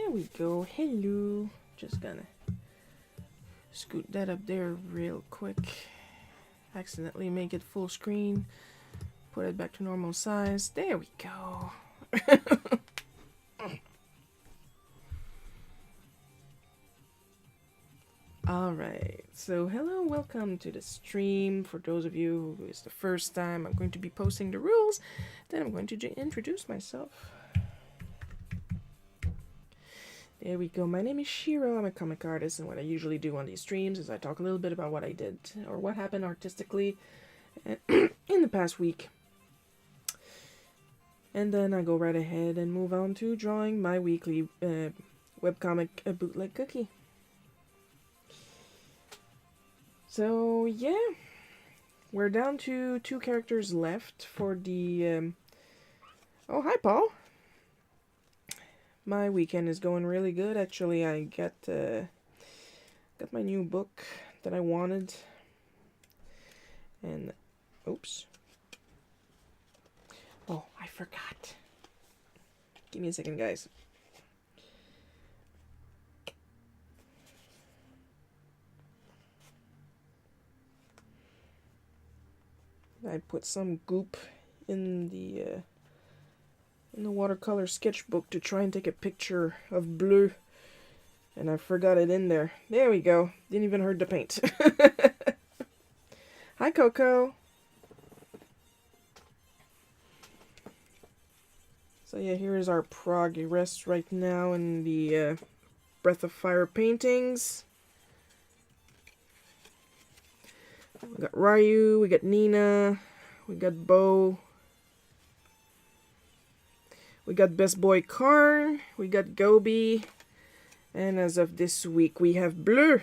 There we go. Hello. Just gonna scoot that up there real quick. Accidentally make it full screen. Put it back to normal size. There we go. Alright, so hello, welcome to the stream. For those of you who it's the first time, I'm going to be posting the rules. Then I'm going to introduce myself. There we go. My name is Shiro. I'm a comic artist, and what I usually do on these streams is I talk a little bit about what I did or what happened artistically in the past week. And then I go right ahead and move on to drawing my weekly webcomic, Bootleg Cookie. So, yeah, we're down to 2 characters left for the, oh, hi, Paul. My weekend is going really good. Actually, I got my new book that I wanted. And, oops. Oh, I forgot. Give me a second, guys. I put some goop in the watercolor sketchbook to try and take a picture of blue, and I forgot it in there. There we go. Didn't even hurt the paint. Hi, Coco. So yeah, here is our progress right now in the Breath of Fire paintings. We got Ryu, we got Nina, we got Bo, we got Best Boy Karn, we got Gobi, and as of this week we have Bleu.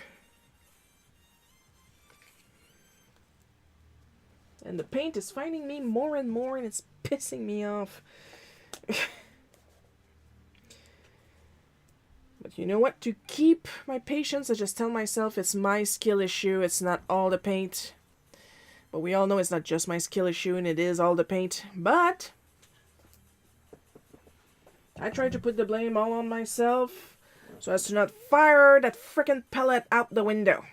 And the paint is finding me more and more, and it's pissing me off. But you know what? To keep my patience, I just tell myself it's my skill issue. It's not all the paint. But we all know it's not just my skill issue, and it is all the paint. But I try to put the blame all on myself so as to not fire that frickin' pellet out the window.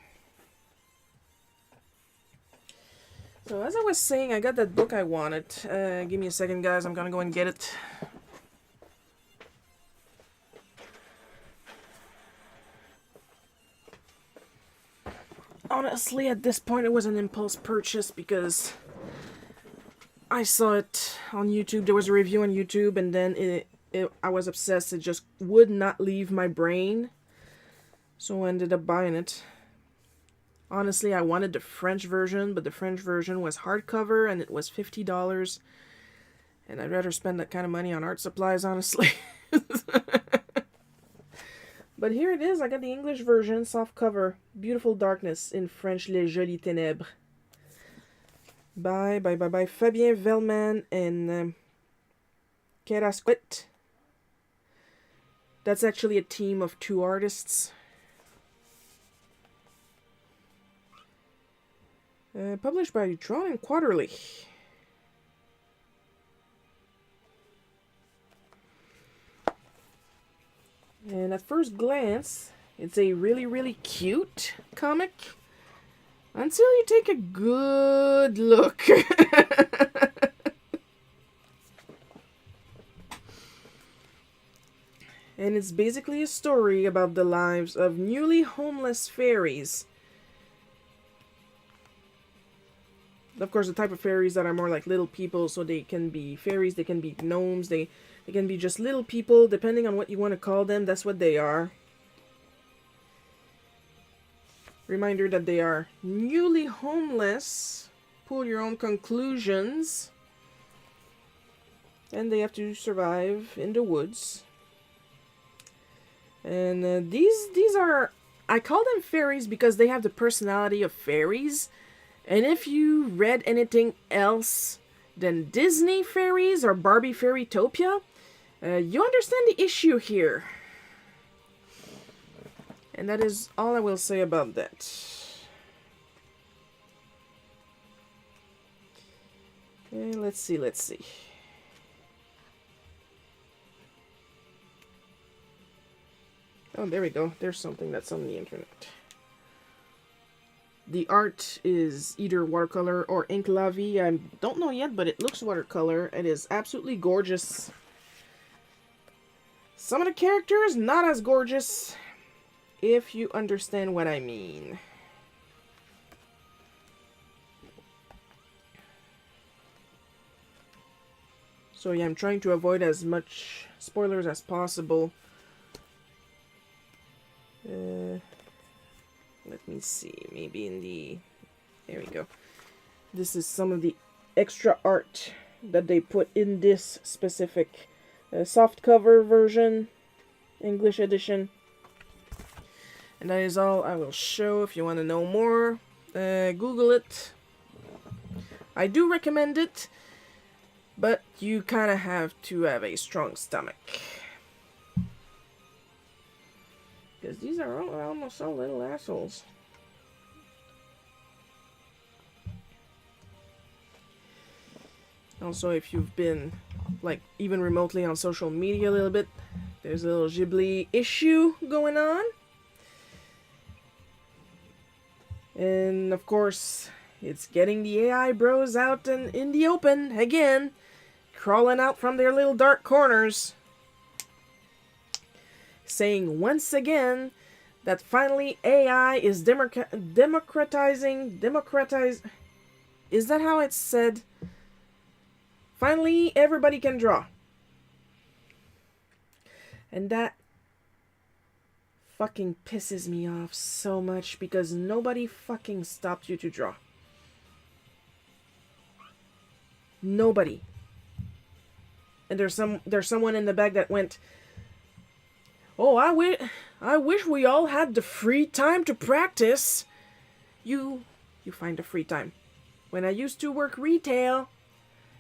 So as I was saying, I got that book I wanted. Give me a second, guys. I'm gonna go and get it. Honestly, at this point, it was an impulse purchase because I saw it on YouTube. There was a review on YouTube, and then I was obsessed. It just would not leave my brain. So I ended up buying it. Honestly, I wanted the French version, but the French version was hardcover, and it was $50. And I'd rather spend that kind of money on art supplies, honestly. But here it is. I got the English version, soft cover. Beautiful Darkness, in French, Les Jolies Ténèbres. By Fabien Vellman and Kerasquet. That's actually a team of 2 artists. Published by Drawn and Quarterly. And at first glance, it's a really, really cute comic. Until you take a good look. And it's basically a story about the lives of newly homeless fairies. Of course, the type of fairies that are more like little people, so they can be fairies, they can be gnomes, they can be just little people, depending on what you want to call them, that's what they are. Reminder that they are newly homeless. Pull your own conclusions. And they have to survive in the woods. And these are, I call them fairies because they have the personality of fairies. And if you read anything else than Disney fairies or Barbie Fairytopia, you understand the issue here. And that is all I will say about that. Okay, let's see. Oh, there we go. There's something that's on the internet. The art is either watercolor or ink la vie. I don't know yet, but it looks watercolor. It is absolutely gorgeous. Some of the characters, not as gorgeous, if you understand what I mean. So yeah, I'm trying to avoid as much spoilers as possible. Let me see, maybe in the... There we go. This is some of the extra art that they put in this specific soft cover version, English edition. And that is all I will show. If you want to know more, Google it. I do recommend it, but you kind of have to have a strong stomach. Because these are almost all little assholes. Also, if you've been, like, even remotely on social media a little bit, there's a little Ghibli issue going on. And, of course, it's getting the AI bros out and in the open, again, crawling out from their little dark corners, saying once again that finally AI is democratizing. Is that how it's said? Finally, everybody can draw. And that fucking pisses me off so much because nobody fucking stopped you to draw. Nobody. And there's someone in the back that went, "Oh, I wish we all had the free time to practice." You find the free time. When I used to work retail,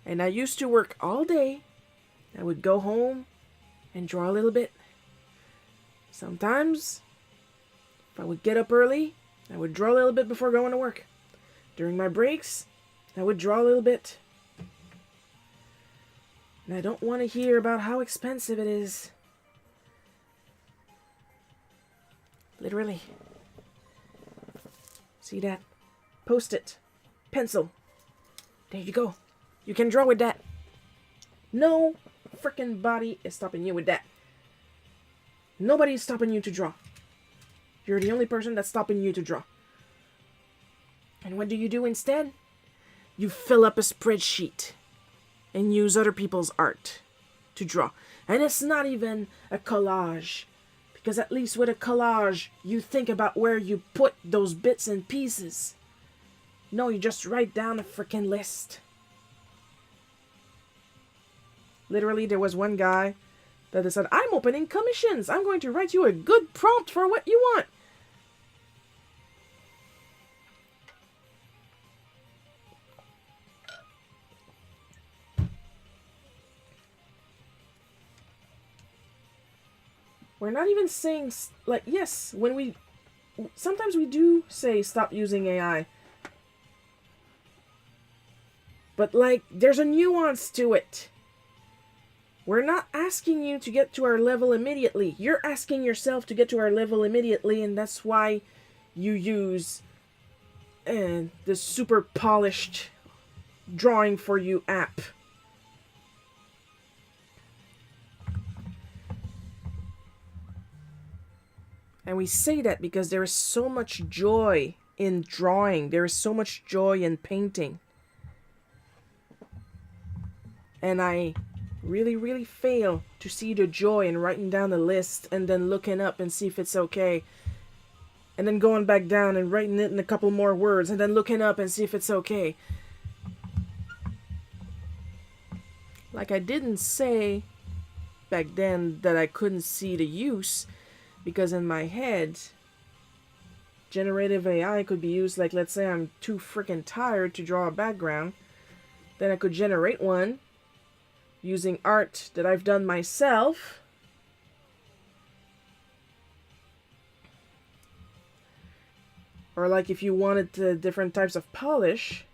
and I used to work all day, I would go home and draw a little bit. Sometimes, if I would get up early, I would draw a little bit before going to work. During my breaks, I would draw a little bit. And I don't want to hear about how expensive it is. Literally. See that? Post-it. Pencil. There you go. You can draw with that. No frickin' body is stopping you with that. Nobody's stopping you to draw. You're the only person that's stopping you to draw. And what do you do instead? You fill up a spreadsheet and use other people's art to draw. And it's not even a collage. Because at least with a collage, you think about where you put those bits and pieces. No, you just write down a frickin' list. Literally, there was one guy that said, "I'm opening commissions. I'm going to write you a good prompt for what you want." We're not even saying, like, yes, sometimes we do say stop using AI. But, like, there's a nuance to it. We're not asking you to get to our level immediately. You're asking yourself to get to our level immediately, and that's why you use the super polished drawing for you app. And we say that because there is so much joy in drawing. There is so much joy in painting. And I really, really fail to see the joy in writing down a list and then looking up and see if it's okay. And then going back down and writing it in a couple more words and then looking up and see if it's okay. Like I didn't say back then that I couldn't see the use, because in my head, generative AI could be used, like, let's say I'm too freaking tired to draw a background. Then I could generate one using art that I've done myself. Or like if you wanted different types of polish,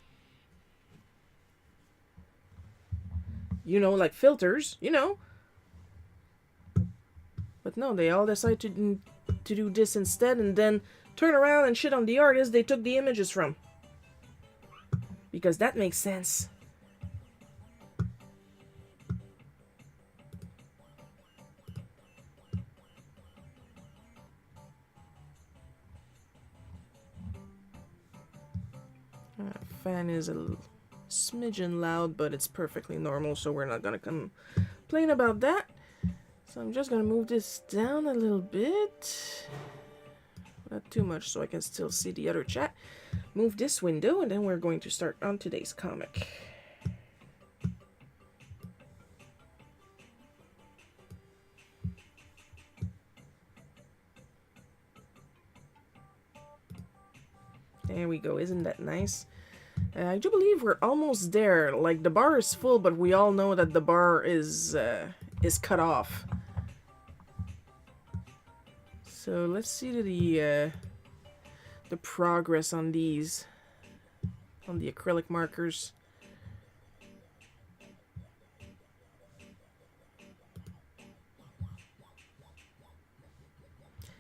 you know, like filters, you know. But But no, they all decide to do this instead, and then turn around and shit on the artist they took the images from. Because that makes sense. Fan is a smidgen loud, but it's perfectly normal, so we're not gonna complain about that. So I'm just gonna move this down a little bit. Not too much, so I can still see the other chat. Move this window, and then we're going to start on today's comic. There we go, isn't that nice? I do believe we're almost there. Like, the bar is full, but we all know that the bar is cut off. So let's see the progress on these, on the acrylic markers.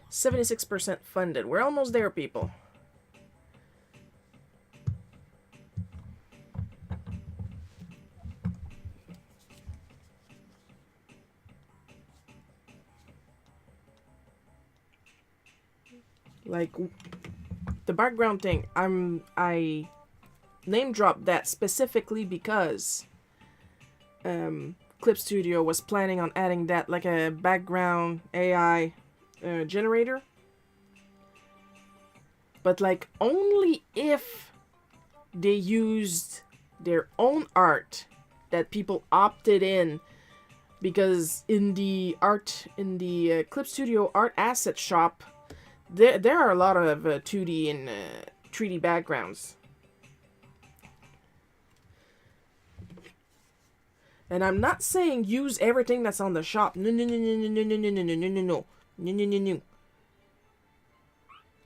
%76% funded. We're almost there, people. Like, the background thing, I name dropped that specifically because Clip Studio was planning on adding that, like a background AI generator. But like, only if they used their own art that people opted in, because in the Clip Studio art asset shop, there are a lot of 2D and 3D backgrounds. And I'm not saying use everything that's on the shop. No.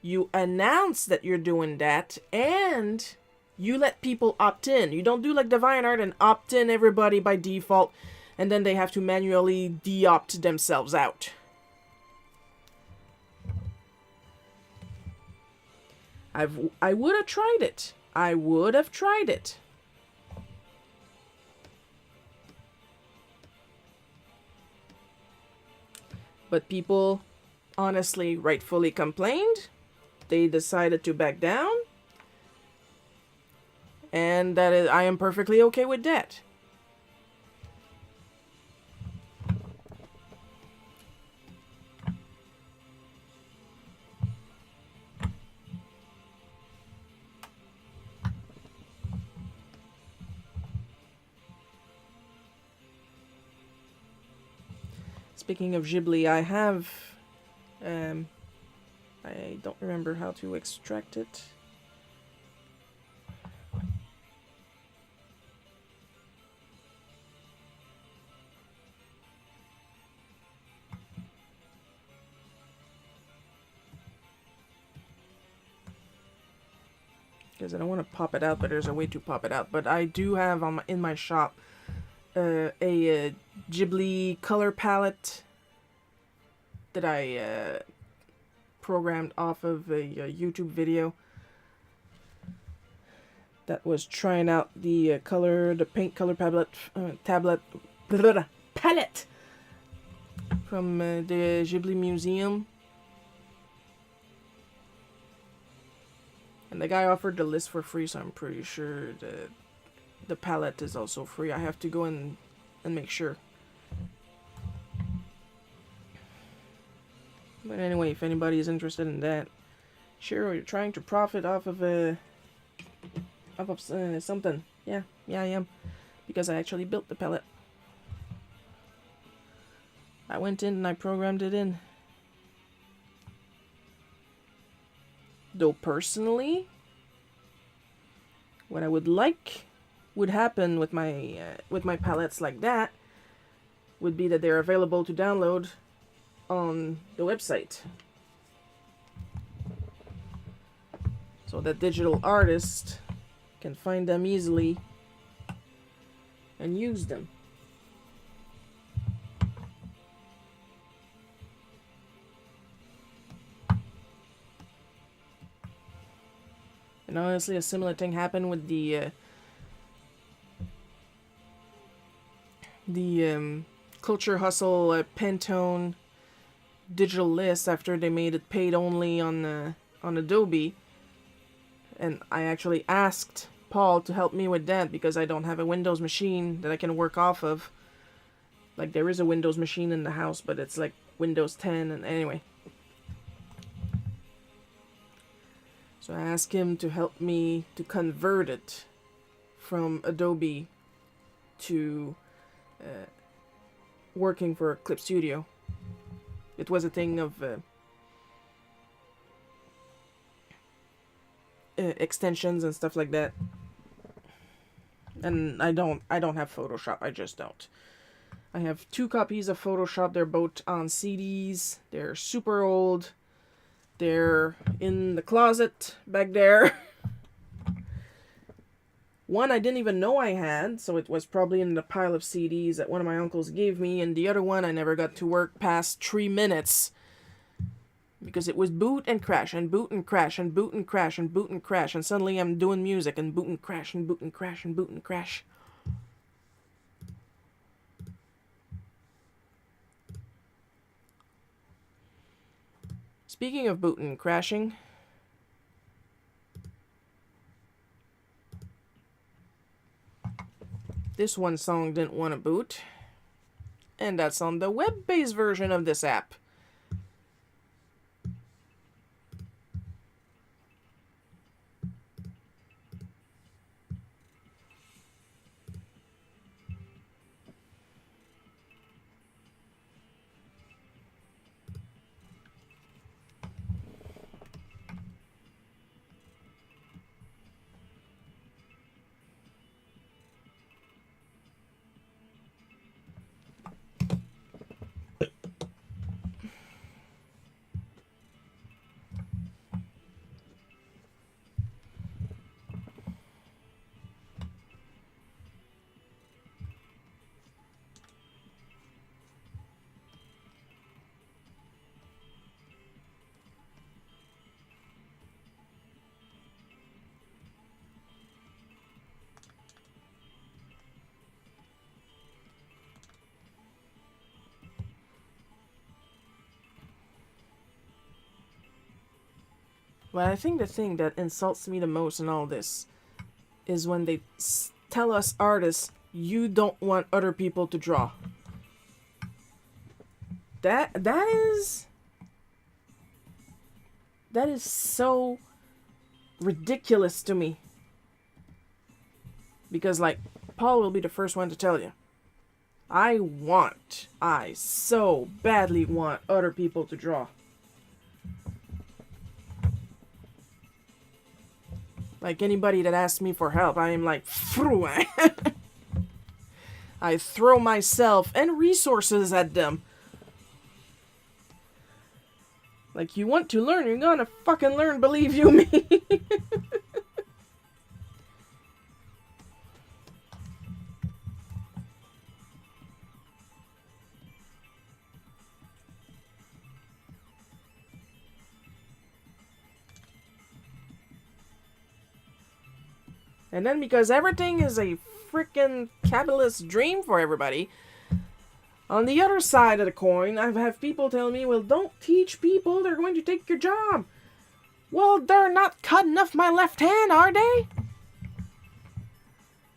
You announce that you're doing that, and you let people opt in. You don't do like DeviantArt and opt in everybody by default, and then they have to manually de-opt themselves out. I would have tried it. I would have tried it. But people honestly, rightfully complained. They decided to back down. And that is, I am perfectly okay with that. Speaking of Ghibli, I have, I don't remember how to extract it. Because I don't want to pop it out, but there's a way to pop it out. But I do have in my shop a Ghibli color palette that I programmed off of a YouTube video that was trying out the paint color palette from the Ghibli Museum. And the guy offered the list for free, so I'm pretty sure the palette is also free. I have to go and make sure. But anyway, if anybody is interested in that, sure, you're trying to profit off of something. Yeah, I am, because I actually built the palette. I went in and I programmed it in. Though personally, what I would like would happen with my palettes like that would be that they're available to download on the website, so that digital artists can find them easily and use them. And honestly, a similar thing happened with the Culture Hustle Pantone digital list after they made it paid only on Adobe. And I actually asked Paul to help me with that because I don't have a Windows machine that I can work off of. Like, there is a Windows machine in the house, but it's like Windows 10, and anyway. So I asked him to help me to convert it from Adobe to working for Clip Studio. It was a thing of extensions and stuff like that. And I don't have Photoshop. I just don't. I have 2 copies of Photoshop. They're both on CDs. They're super old. They're in the closet back there. One I didn't even know I had, so it was probably in the pile of CDs that one of my uncles gave me, and the other one I never got to work past 3 minutes. Because it was boot and crash, and boot and crash, and boot and crash, and boot and crash, and suddenly I'm doing music, and boot and crash, and boot and crash, and boot and crash. Speaking of booting and crashing, this one song didn't want to boot, and that's on the web-based version of this app. Well, I think the thing that insults me the most in all this is when they tell us artists, you don't want other people to draw. That is so ridiculous to me. Because, like, Paul will be the first one to tell you, I so badly want other people to draw. Like, anybody that asks me for help, I am like, phew. I throw myself and resources at them. Like, you want to learn, you're gonna fucking learn, believe you me. And then because everything is a freaking capitalist dream for everybody, on the other side of the coin, I've had people tell me, well, don't teach people, they're going to take your job. Well, they're not cutting off my left hand, are they?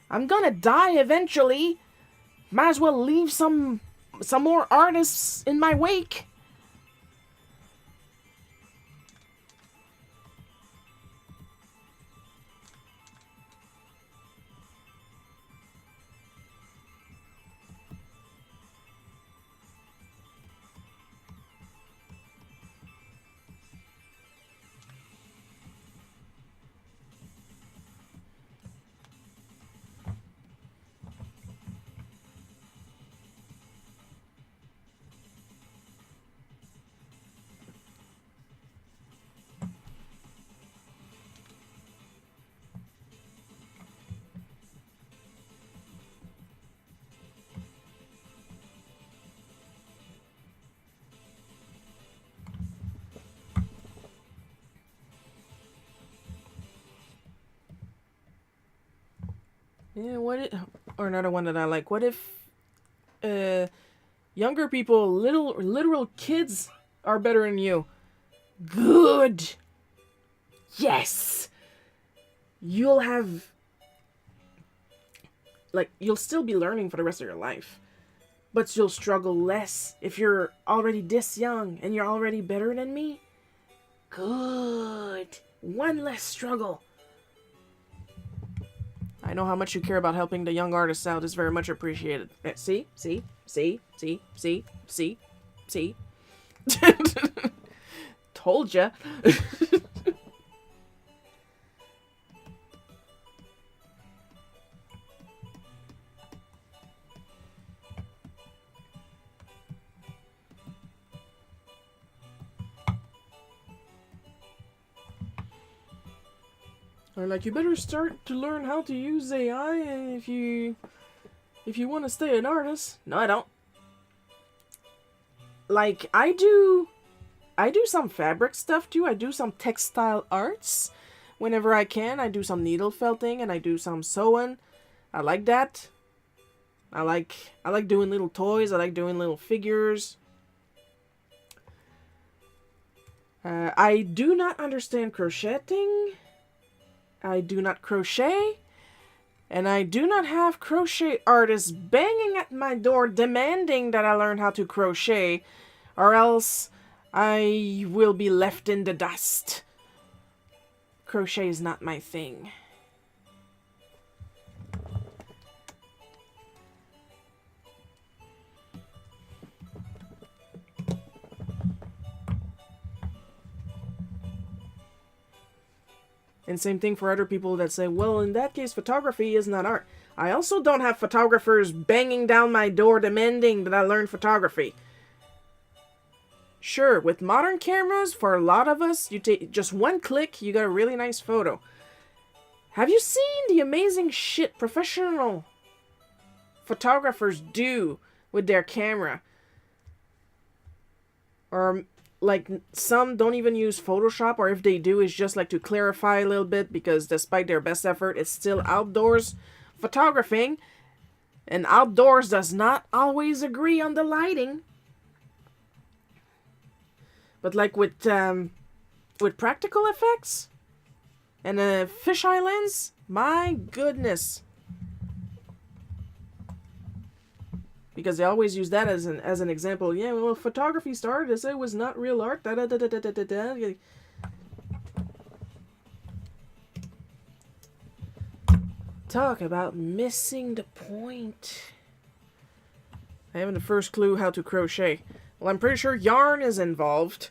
I'm gonna die eventually. Might as well leave some more artists in my wake. Yeah, or another one that I like. What if younger people, literal kids, are better than you? Good. Yes. You'll have, like, you'll still be learning for the rest of your life, but you'll struggle less if you're already this young and you're already better than me. Good. One less struggle. I know how much you care about helping the young artists out. It's very much appreciated. See? Told ya. Or like, you better start to learn how to use AI if you want to stay an artist. No, I don't. Like, I do some fabric stuff too. I do some textile arts whenever I can. I do some needle felting and I do some sewing. I like that. I like doing little toys. I like doing little figures. I do not understand crocheting. I do not crochet. And I do not have crochet artists banging at my door demanding that I learn how to crochet, or else I will be left in the dust. Crochet is not my thing. And same thing for other people that say, well, in that case, photography is not art. I also don't have photographers banging down my door demanding that I learn photography. Sure, with modern cameras, for a lot of us, you take just one click, you got a really nice photo. Have you seen the amazing shit professional photographers do with their camera? Or, like, some don't even use Photoshop, or if they do, it's just like to clarify a little bit, because despite their best effort, it's still outdoors photographing, and outdoors does not always agree on the lighting. But like with practical effects and a fisheye lens, my goodness. Because they always use that as an example. Yeah, well, photography started as it was not real art. Da, da, da, da, da, da, da. Talk about missing the point. I haven't the first clue how to crochet. Well, I'm pretty sure yarn is involved.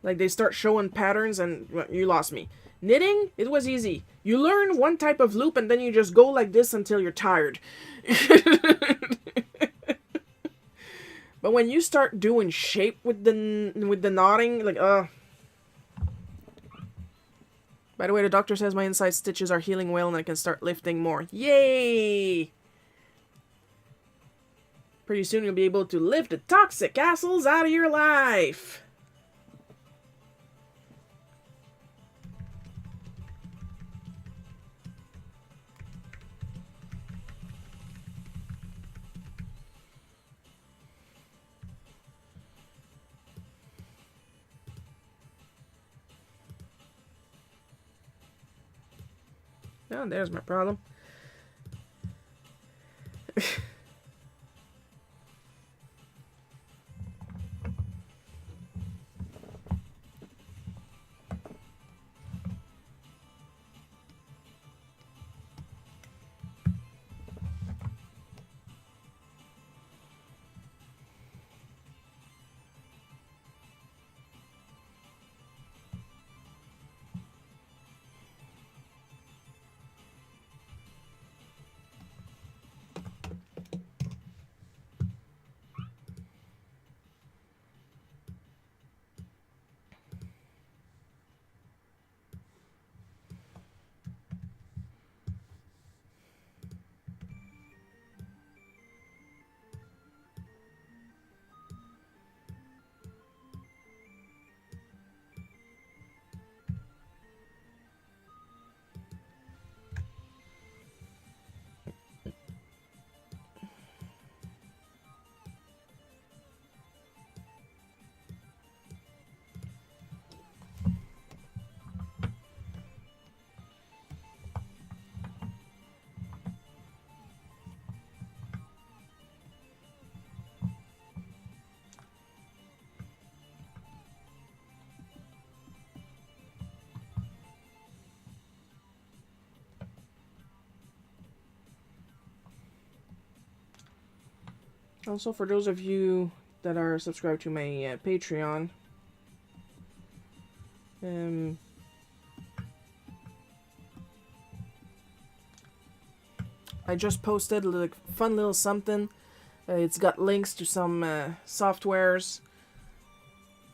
Like, they start showing patterns and well, you lost me. Knitting, it was easy. You learn one type of loop and then you just go like this until you're tired. But when you start doing shape with the knotting, like, By the way, the doctor says my inside stitches are healing well and I can start lifting more. Yay! Pretty soon you'll be able to lift the toxic assholes out of your life. Oh, there's my problem. Also, for those of you that are subscribed to my Patreon, I just posted a fun little something. It's got links to some softwares.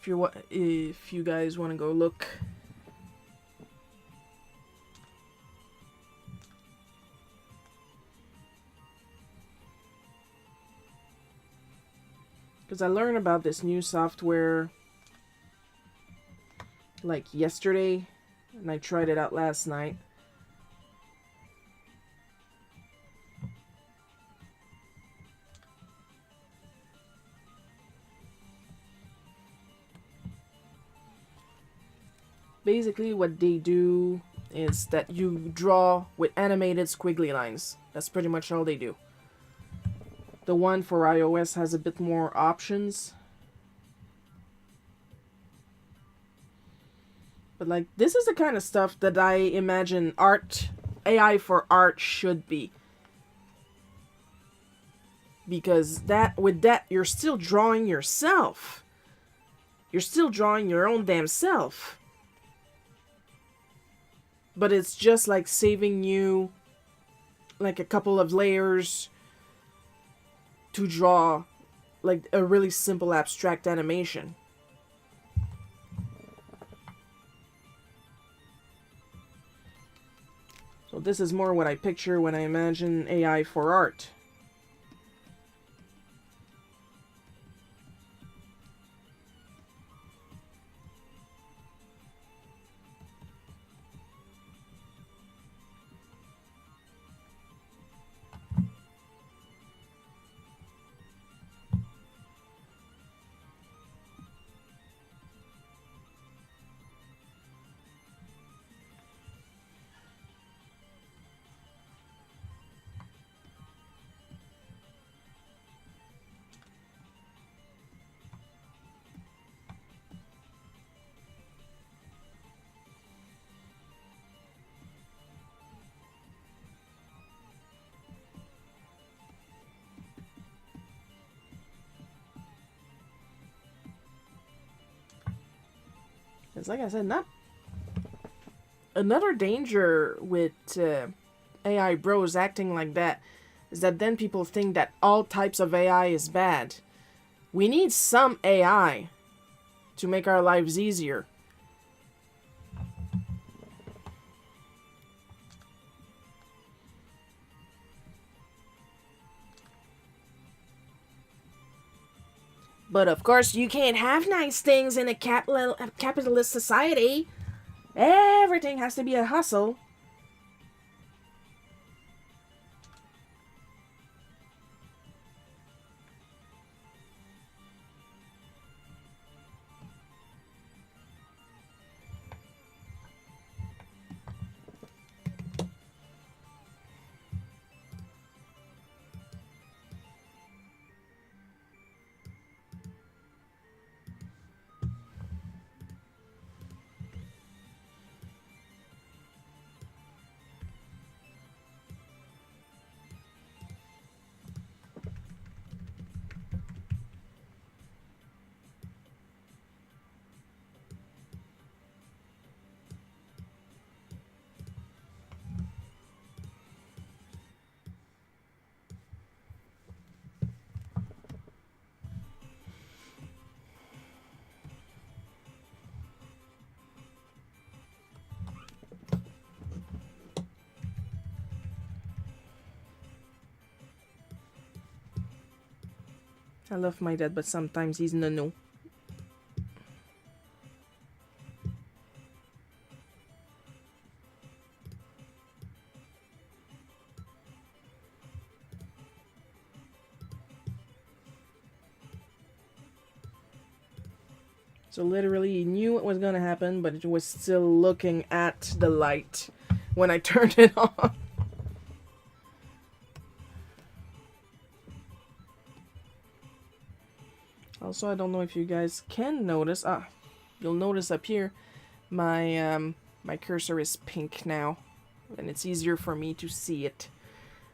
If you guys want to go look. Because I learned about this new software like yesterday, and I tried it out last night. Basically what they do is that you draw with animated squiggly lines. That's pretty much all they do. The one for iOS has a bit more options. But like, this is the kind of stuff that I imagine AI for art should be. Because with that, you're still drawing yourself. You're still drawing your own damn self. But it's just like saving you like a couple of layers to draw like a really simple abstract animation. So this is more what I picture when I imagine AI for art. It's like I said, not another danger with AI bros acting like that is that then people think that all types of AI is bad. We need some AI to make our lives easier. But of course, you can't have nice things in a capitalist society. Everything has to be a hustle. I love my dad, but sometimes he's no. So literally he knew what was going to happen, but it was still looking at the light when I turned it on. Also, I don't know if you guys can notice. You'll notice up here, my cursor is pink now, and it's easier for me to see it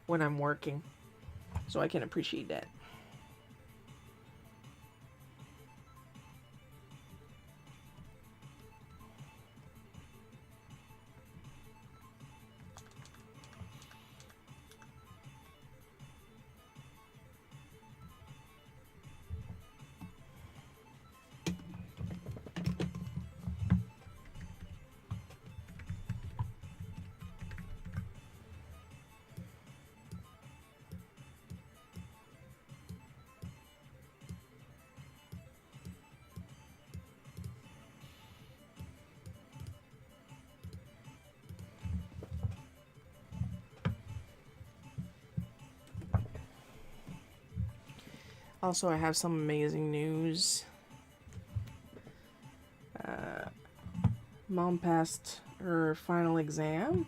when I'm working. So I can appreciate that. Also, I have some amazing news. Mom passed her final exam,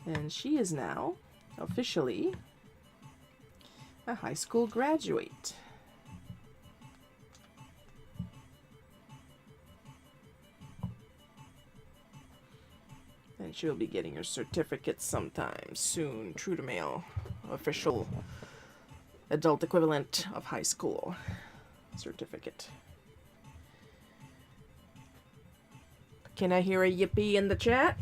and she is now officially a high school graduate. And she'll be getting her certificate sometime soon. True to mail. Official adult equivalent of high school certificate. Can I hear a yippee in the chat?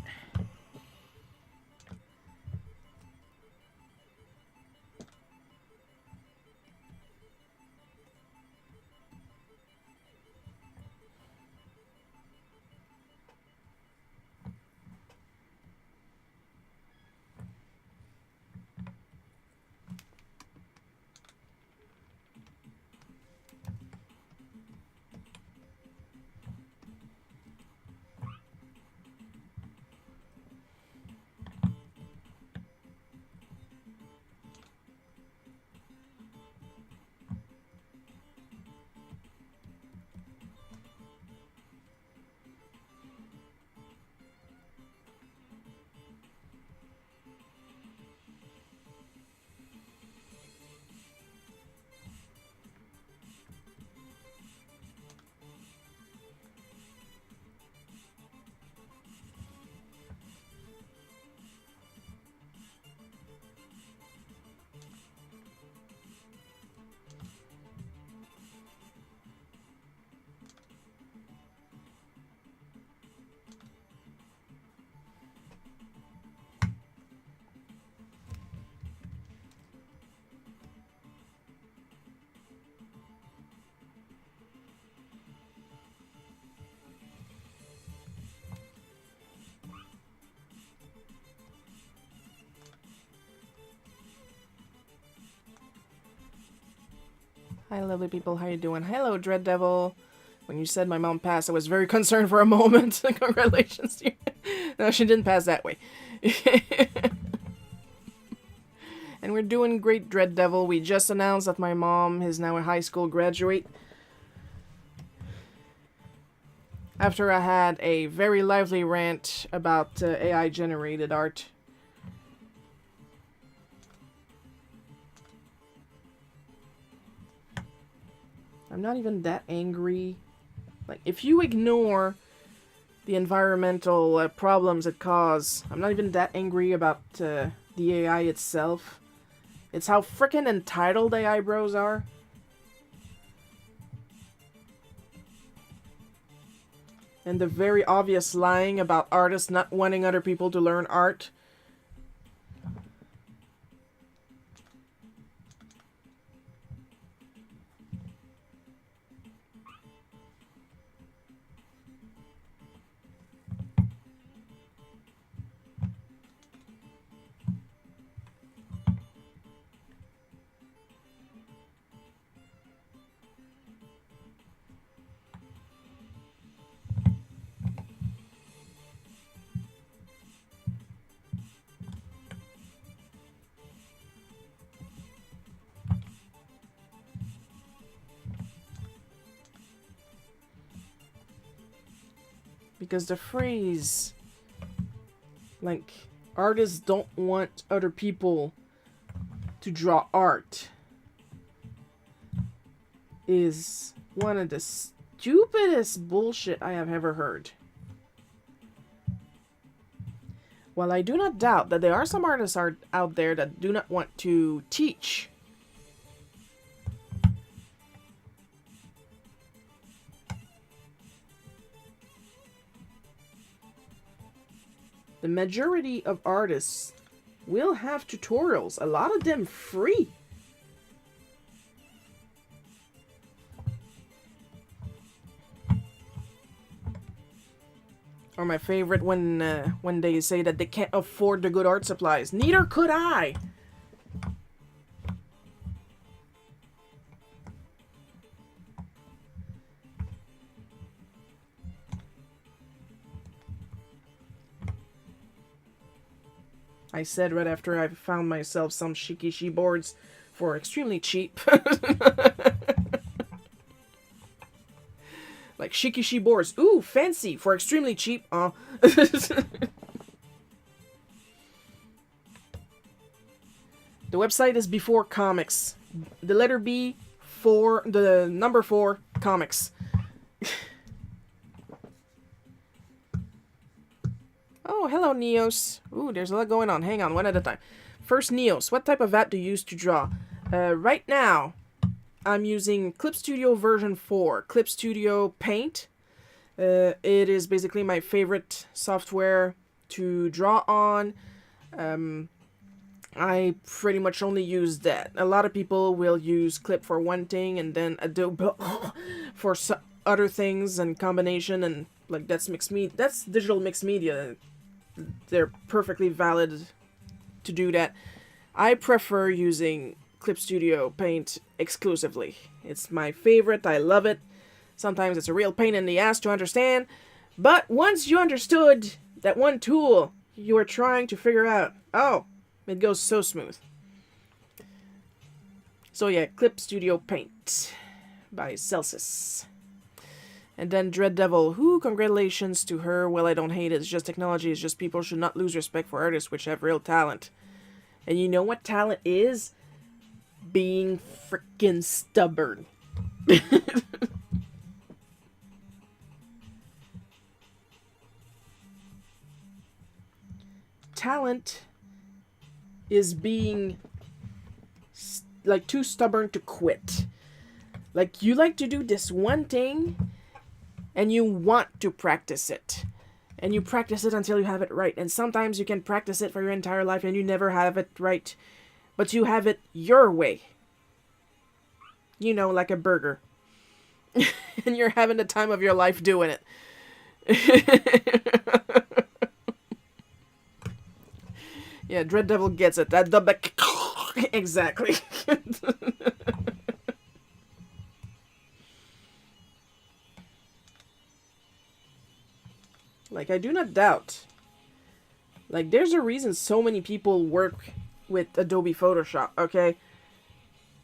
Hi, lovely people. How you doing? Hello, Dread Devil. When you said my mom passed, I was very concerned for a moment. Congratulations to you. No, she didn't pass that way. And we're doing great, Dread Devil. We just announced that my mom is now a high school graduate. After I had a very lively rant about AI-generated art. I'm not even that angry. Like, if you ignore the environmental problems it causes, I'm not even that angry about the AI itself. It's how frickin' entitled AI bros are. And the very obvious lying about artists not wanting other people to learn art. Because the phrase, like, artists don't want other people to draw art, is one of the stupidest bullshit I have ever heard. While I do not doubt that there are some artists out there that do not want to teach, the majority of artists will have tutorials, a lot of them free. Or my favorite when they say that they can't afford the good art supplies. Neither could I. I said right after I found myself some Shikishi boards for extremely cheap. Like Shikishi boards. Ooh, fancy for extremely cheap. The website is Before Comics. The letter B, the number 4, comics. Oh, hello, Neos. Ooh, there's a lot going on. Hang on, one at a time. First, Neos. What type of app do you use to draw? Right now, I'm using Clip Studio version 4. Clip Studio Paint. It is basically my favorite software to draw on. I pretty much only use that. A lot of people will use Clip for one thing and then Adobe for other things and combination, and like that's digital mixed media. They're perfectly valid to do that. I prefer using Clip Studio Paint exclusively. It's my favorite. I love it. Sometimes it's a real pain in the ass to understand, but once you understood that one tool you were trying to figure out, oh, it goes so smooth. So yeah, Clip Studio Paint by Celsius. And then Dread Devil, who, congratulations to her. Well, I don't hate it. It's just technology. It's just people should not lose respect for artists which have real talent. And you know what talent is? Being freaking stubborn. Talent is being like too stubborn to quit. Like you like to do this one thing and you want to practice it. And you practice it until you have it right. And sometimes you can practice it for your entire life and you never have it right. But you have it your way. You know, like a burger. And you're having the time of your life doing it. Yeah, Dread Devil gets it. That the exactly. Like, I do not doubt. Like, there's a reason so many people work with Adobe Photoshop, okay?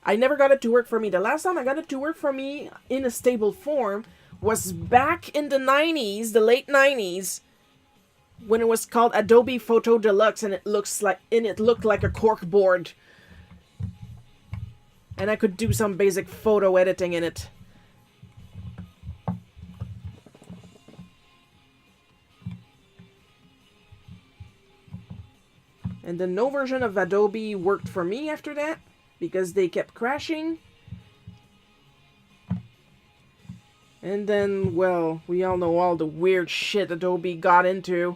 I never got it to work for me. The last time I got it to work for me in a stable form was back in the 90s, the late 90s, when it was called Adobe Photo Deluxe, and it looked like a cork board. And I could do some basic photo editing in it. And then no version of Adobe worked for me after that, because they kept crashing. And then, well, we all know all the weird shit Adobe got into.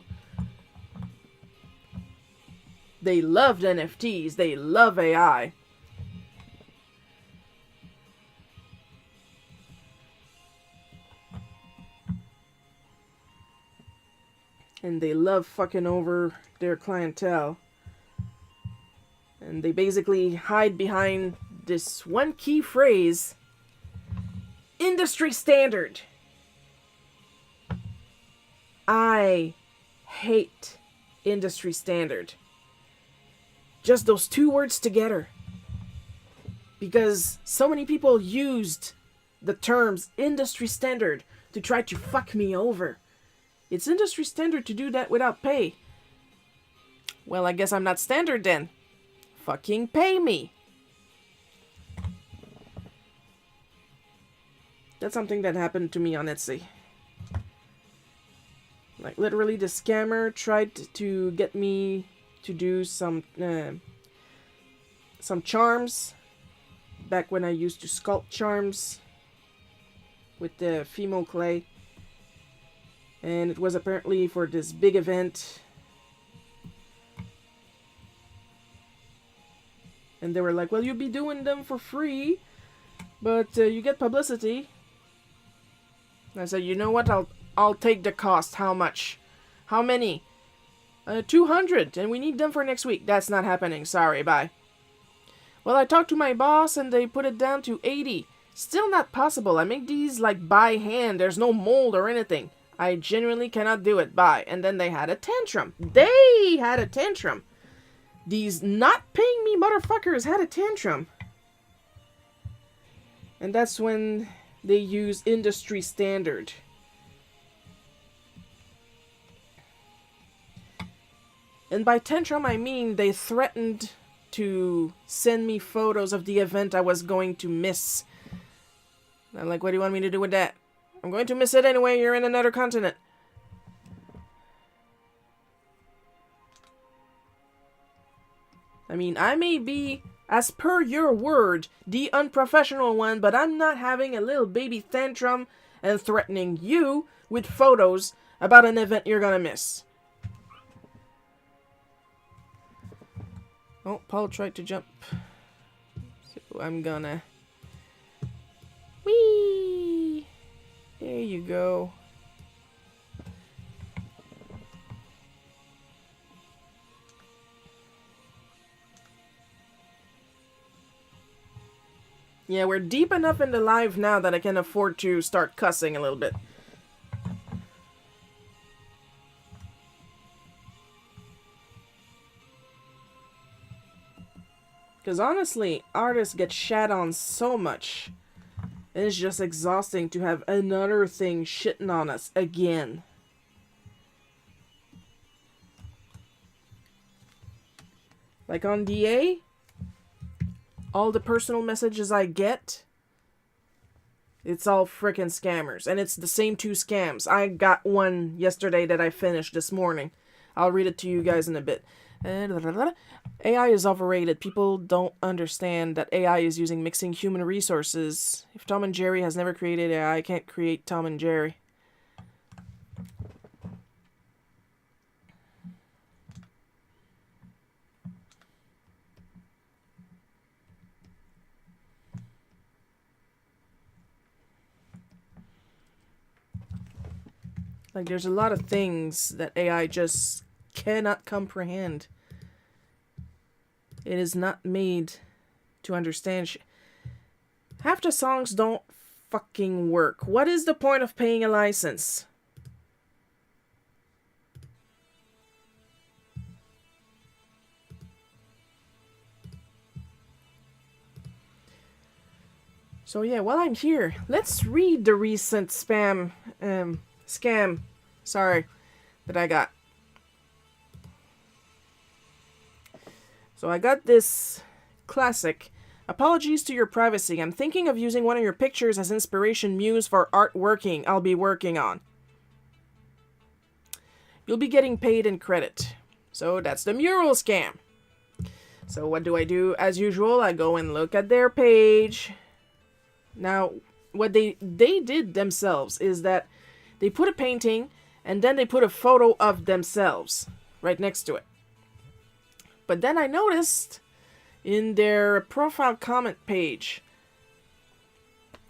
They loved NFTs. They love AI. And they love fucking over their clientele. And they basically hide behind this one key phrase: industry standard. I hate industry standard. Just those two words together. Because so many people used the terms industry standard to try to fuck me over. It's industry standard to do that without pay. Well, I guess I'm not standard then. Fucking pay me. That's something that happened to me on Etsy. Like, literally, the scammer tried to get me to do some charms. Back when I used to sculpt charms with the Fimo clay. And it was apparently for this big event. And they were like, well, you'll be doing them for free, but you get publicity. And I said, you know what? I'll take the cost. How much? How many? 200, and we need them for next week. That's not happening. Sorry, bye. Well, I talked to my boss, and they put it down to 80. Still not possible. I make these, like, by hand. There's no mold or anything. I genuinely cannot do it. Bye. And then they had a tantrum. They had a tantrum. These not paying me motherfuckers had a tantrum. And that's when they use industry standard. And by tantrum, I mean they threatened to send me photos of the event I was going to miss. I'm like, what do you want me to do with that? I'm going to miss it anyway, you're in another continent. I mean, I may be, as per your word, the unprofessional one, but I'm not having a little baby tantrum and threatening you with photos about an event you're gonna miss. Oh, Paul tried to jump. So I'm gonna... Whee! There you go. Yeah, we're deep enough in the live now that I can afford to start cussing a little bit. Because honestly, artists get shat on so much. And it's just exhausting to have another thing shitting on us again. Like on DA, all the personal messages I get, it's all frickin' scammers. And it's the same 2 scams. I got one yesterday that I finished this morning. I'll read it to you guys in a bit. AI is overrated. People don't understand that AI is using mixing human resources. If Tom and Jerry has never created AI, I can't create Tom and Jerry. Like, there's a lot of things that AI just cannot comprehend. It is not made to understand half the songs don't fucking work. What is the point of paying a license? So yeah, while I'm here, let's read the recent scam, sorry, that I got. So I got this classic. Apologies to your privacy. I'm thinking of using one of your pictures as inspiration muse for artworking I'll be working on. You'll be getting paid in credit. So that's the mural scam. So what do? As usual, I go and look at their page. Now, what they did themselves is that they put a painting and then they put a photo of themselves right next to it. But then I noticed in their profile comment page,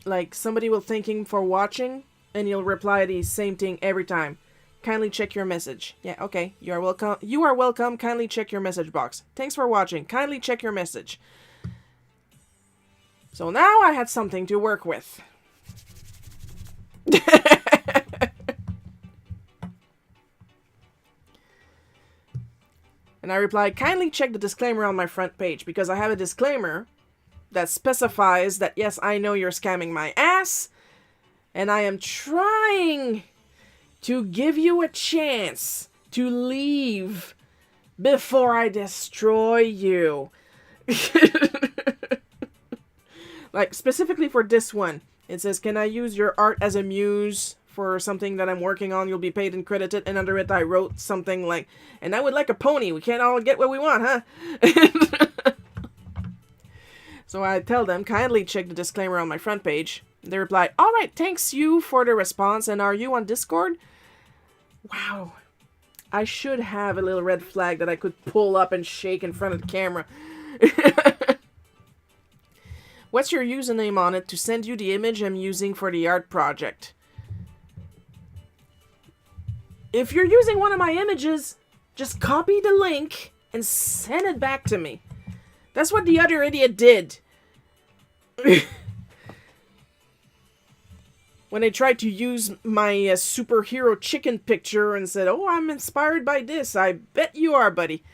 like somebody will thank him for watching and he'll reply the same thing every time. Kindly check your message. Yeah, okay. You are welcome. You are welcome. Kindly check your message box. Thanks for watching. Kindly check your message. So now I had something to work with. And I replied, kindly check the disclaimer on my front page, because I have a disclaimer that specifies that, yes, I know you're scamming my ass, and I am trying to give you a chance to leave before I destroy you. Like, specifically for this one, it says, can I use your art as a muse for something that I'm working on? You'll be paid and credited. And under it, I wrote something like, and I would like a pony. We can't all get what we want, huh? So I tell them, kindly check the disclaimer on my front page. They reply, all right, thanks you for the response. And are you on Discord? Wow. I should have a little red flag that I could pull up and shake in front of the camera. What's your username on it to send you the image I'm using for the art project? If you're using one of my images, just copy the link and send it back to me. That's what the other idiot did. When they tried to use my superhero chicken picture and said, oh, I'm inspired by this. I bet you are, buddy.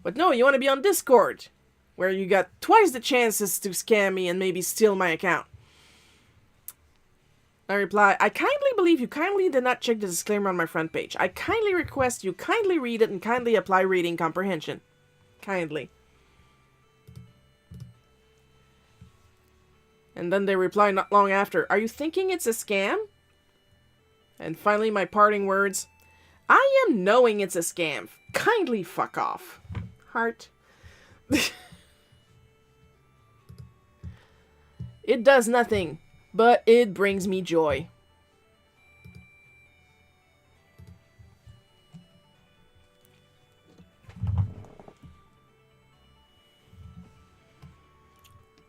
But no, you want to be on Discord, where you got twice the chances to scam me and maybe steal my account. I reply, I kindly believe you kindly did not check the disclaimer on my front page. I kindly request you kindly read it and kindly apply reading comprehension. Kindly. And then they reply not long after, are you thinking it's a scam? And finally my parting words, I am knowing it's a scam. Kindly fuck off. Heart. It does nothing, but it brings me joy.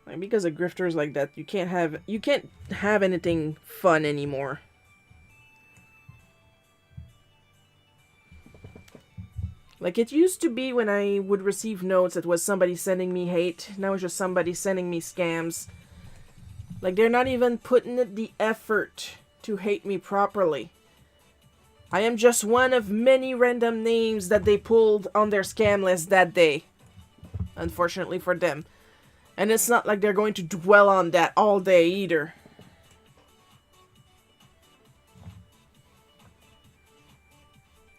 Like, because of grifters like that, you can't have anything fun anymore. Like, it used to be when I would receive notes, it was somebody sending me hate. Now it's just somebody sending me scams. Like, they're not even putting in the effort to hate me properly. I am just one of many random names that they pulled on their scam list that day. Unfortunately for them. And it's not like they're going to dwell on that all day either.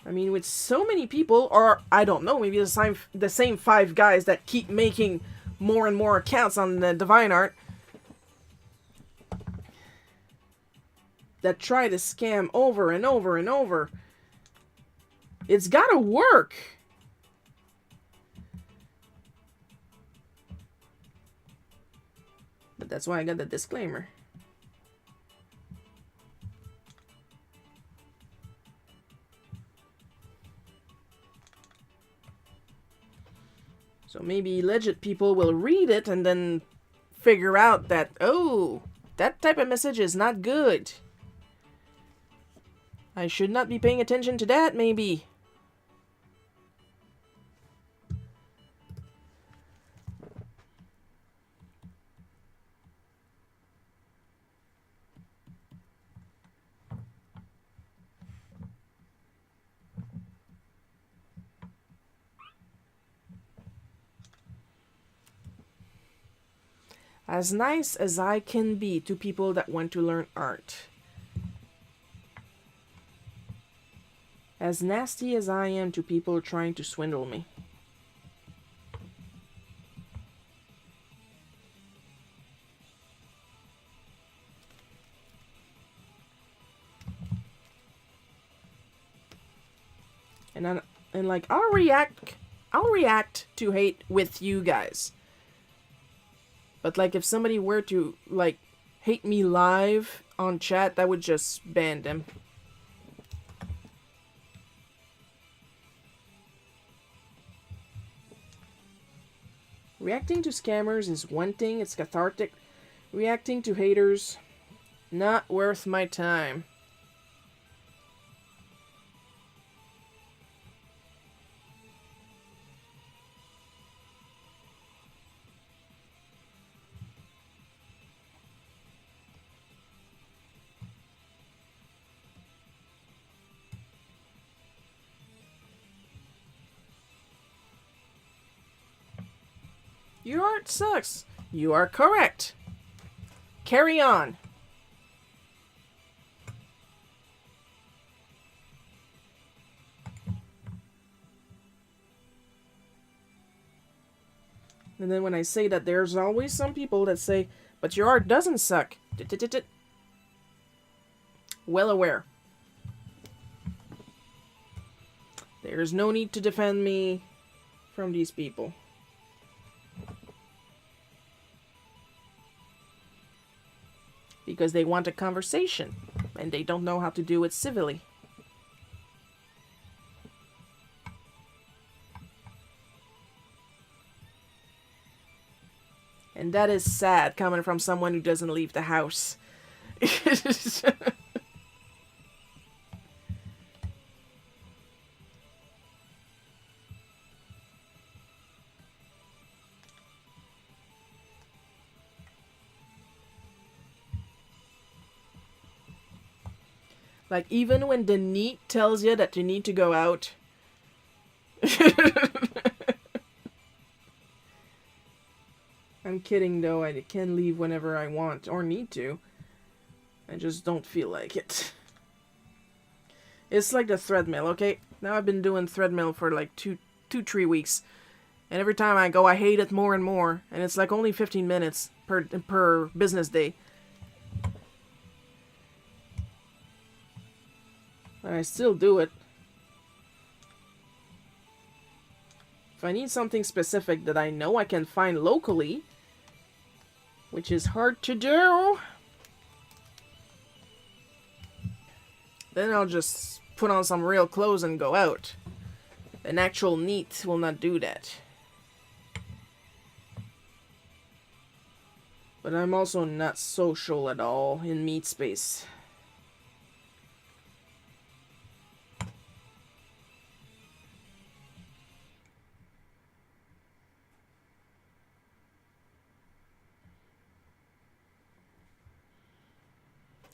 I mean, with so many people, or I don't know, maybe the same 5 guys that keep making more and more accounts on the Divine Art that try to scam over and over and over. It's gotta work. But that's why I got the disclaimer. So maybe legit people will read it and then figure out that, oh, that type of message is not good. I should not be paying attention to that, maybe. As nice as I can be to people that want to learn art. As nasty as I am to people trying to swindle me. And like I'll react to hate with you guys. But like if somebody were to like hate me live on chat, that would just ban them. Reacting to scammers is one thing, it's cathartic. Reacting to haters, not worth my time. Your art sucks. You are correct. Carry on. And then when I say that, there's always some people that say, but your art doesn't suck. Well aware. There's no need to defend me from these people. Because they want a conversation, and they don't know how to do it civilly. And that is sad, coming from someone who doesn't leave the house. Like, even when the NEET tells you that you need to go out. I'm kidding, though. I can leave whenever I want or need to. I just don't feel like it. It's like the treadmill, okay? Now I've been doing treadmill for like 3 weeks. And every time I go, I hate it more and more. And it's like only 15 minutes per business day. But I still do it. If I need something specific that I know I can find locally, which is hard to do, then I'll just put on some real clothes and go out. An actual NEAT will not do that. But I'm also not social at all in meat space.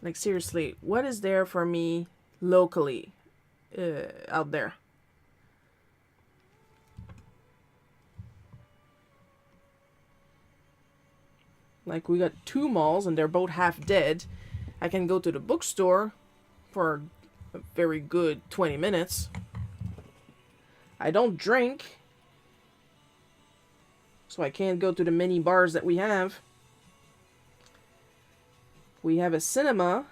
Like, seriously, what is there for me locally out there? Like, we got 2 malls and they're both half dead. I can go to the bookstore for a very good 20 minutes. I don't drink, so I can't go to the many bars that we have. We have a cinema,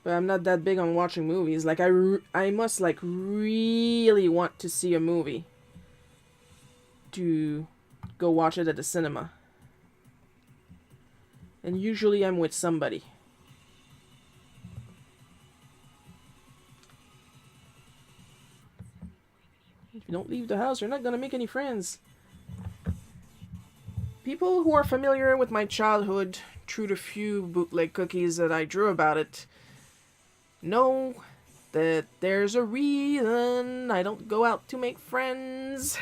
but I'm not that big on watching movies. Like, I must, like, really want to see a movie to go watch it at the cinema. And usually I'm with somebody. If you don't leave the house, you're not gonna make any friends. People who are familiar with my childhood through the few bootleg cookies that I drew about it know that there's a reason I don't go out to make friends.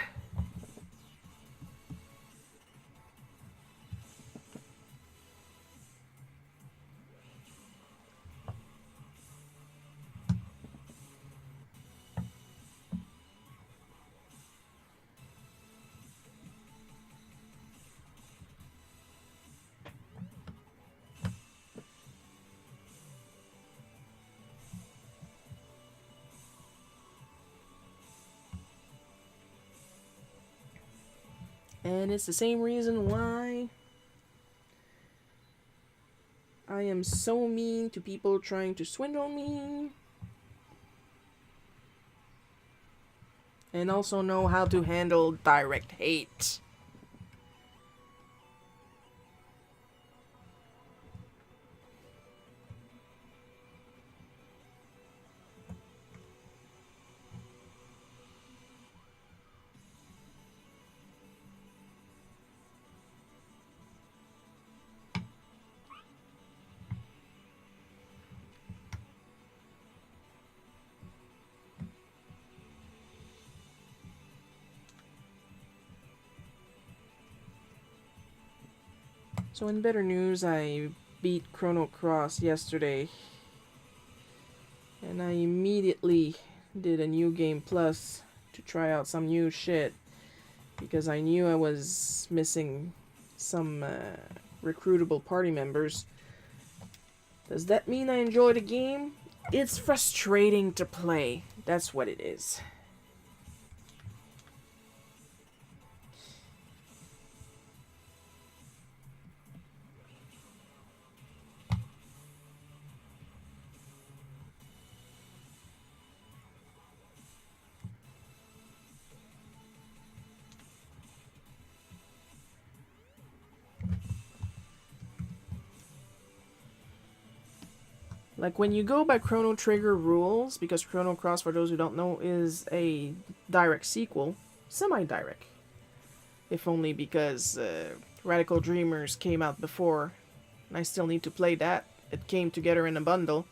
And it's the same reason why I am so mean to people trying to swindle me. And also know how to handle direct hate. So in better news, I beat Chrono Cross yesterday. And I immediately did a new game plus to try out some new shit. Because I knew I was missing some recruitable party members. Does that mean I enjoy the game? It's frustrating to play. That's what it is. Like, when you go by Chrono Trigger rules, because Chrono Cross, for those who don't know, is a direct sequel, semi-direct. If only because Radical Dreamers came out before, and I still need to play that. It came together in a bundle.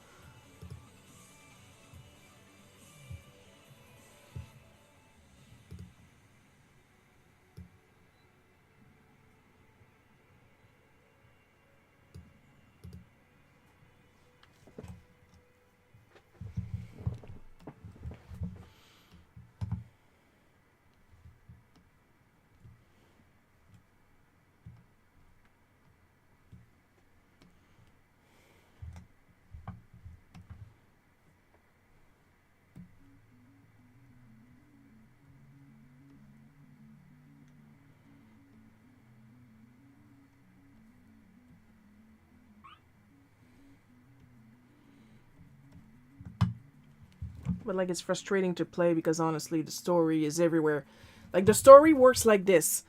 but like it's frustrating to play because honestly the story is everywhere. Like the story works like this.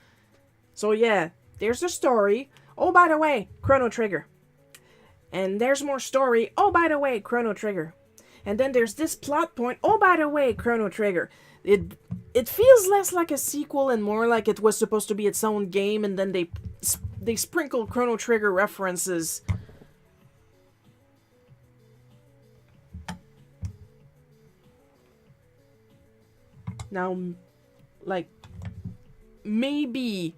So yeah, there's the story. Oh, by the way, Chrono Trigger. And there's more story. Oh, by the way, Chrono Trigger. And then there's this plot point. Oh, by the way, Chrono Trigger. It feels less like a sequel and more like it was supposed to be its own game, and then they sprinkle Chrono Trigger references. Now, like, maybe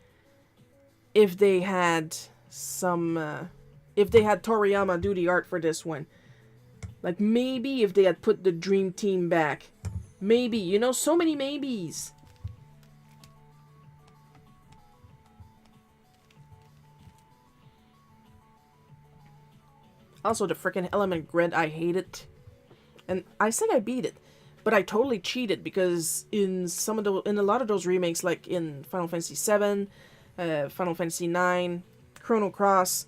if they had some, if they had Toriyama do the art for this one, like, maybe if they had put the Dream Team back, maybe, you know, so many maybes. Also, the freaking Element Grid, I hate it. And I say I beat it, but I totally cheated because in a lot of those remakes, like in Final Fantasy VII, Final Fantasy IX, Chrono Cross,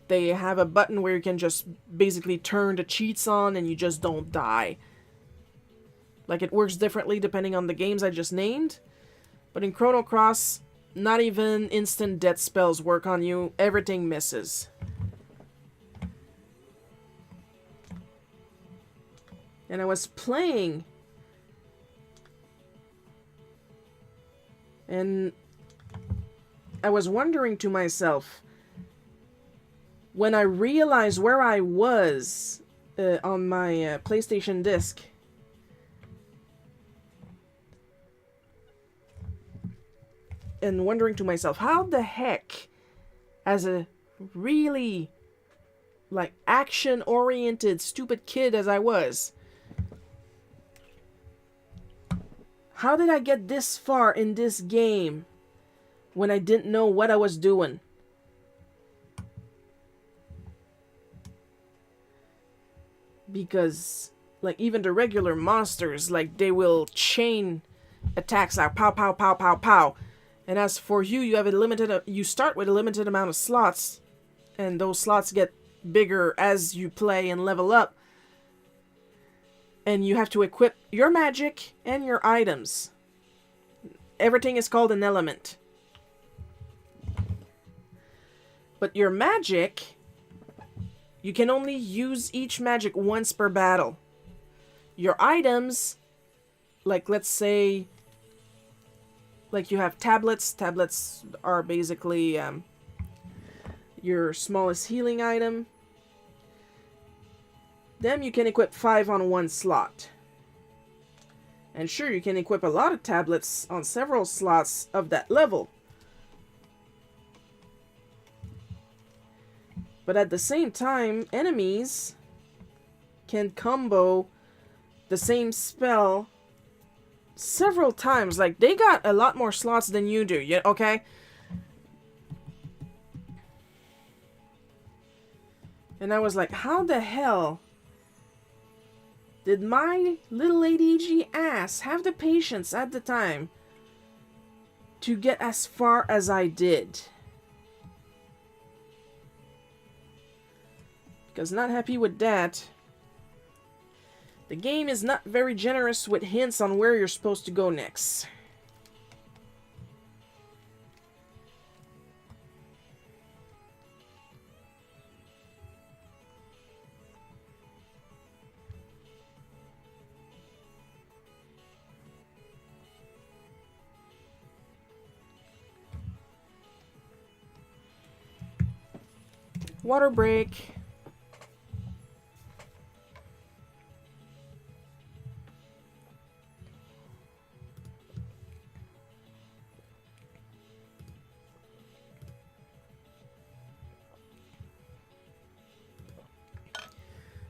they have a button where you can just basically turn the cheats on and you just don't die. Like, it works differently depending on the games I just named. But in Chrono Cross, not even instant death spells work on you. Everything misses. And I was playing. And I was wondering to myself, when I realized where I was on my PlayStation disc, and wondering to myself, how the heck, as a really, like, action-oriented, stupid kid as I was, how did I get this far in this game when I didn't know what I was doing? Because, like, even the regular monsters, like, they will chain attacks like pow, pow, pow, pow, pow. And as for you, you have you start with a limited amount of slots, and those slots get bigger as you play and level up. And you have to equip your magic and your items. Everything is called an element. But your magic, you can only use each magic once per battle. Your items, like let's say, like you have tablets. Tablets are basically your smallest healing item. Them you can equip 5 on one slot. And sure, you can equip a lot of tablets on several slots of that level. But at the same time, enemies can combo the same spell several times. Like, they got a lot more slots than you do, yeah, okay? And I was like, how the hell did my little ADHD ass have the patience at the time to get as far as I did? Because not happy with that. The game is not very generous with hints on where you're supposed to go next. Water break.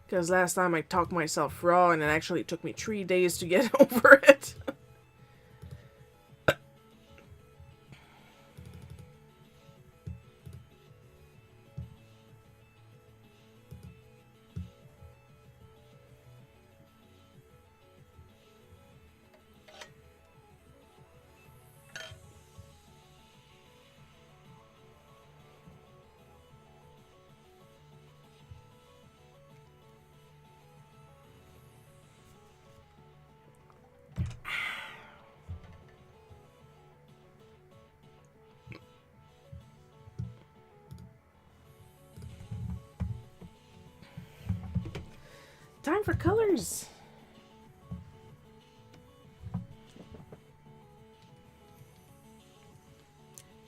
Because last time I talked myself raw and it actually took me 3 days to get over it. time for colors.